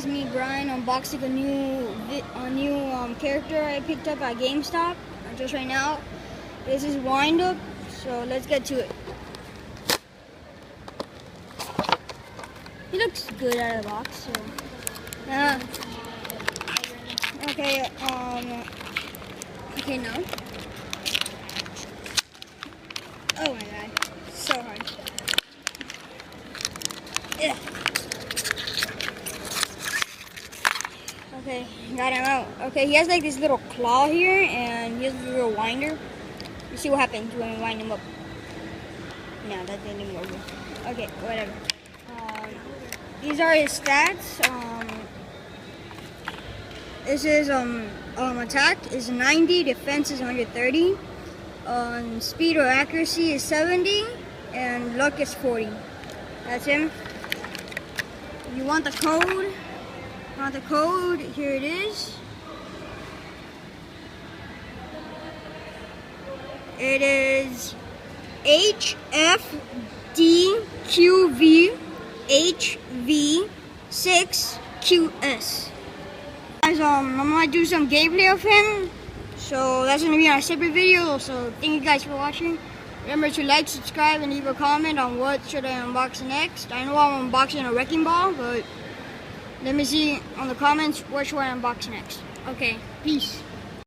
This is me, Brian, unboxing a new character I picked up at GameStop just right now. This is Wind Up, so let's get to it. He looks good out of the box. So, okay. Okay, no. Oh my god, so hard. Yeah. Okay, got him out. Okay, he has like this little claw here, and he has a little winder. You see what happens when we wind him up. No, that didn't even work. Okay, whatever. These are his stats. This is attack is 90, defense is 130, speed or accuracy is 70, and luck is 40. That's him. You want the code? Here it is. It is HFDQVHV6QS. Guys, I'm gonna do some gameplay of him, so that's gonna be on a separate video. So thank you guys for watching. Remember to like, subscribe, and leave a comment on what should I unbox next. I know I'm unboxing a wrecking ball, but let me see on the comments what should I unbox next. Okay, peace.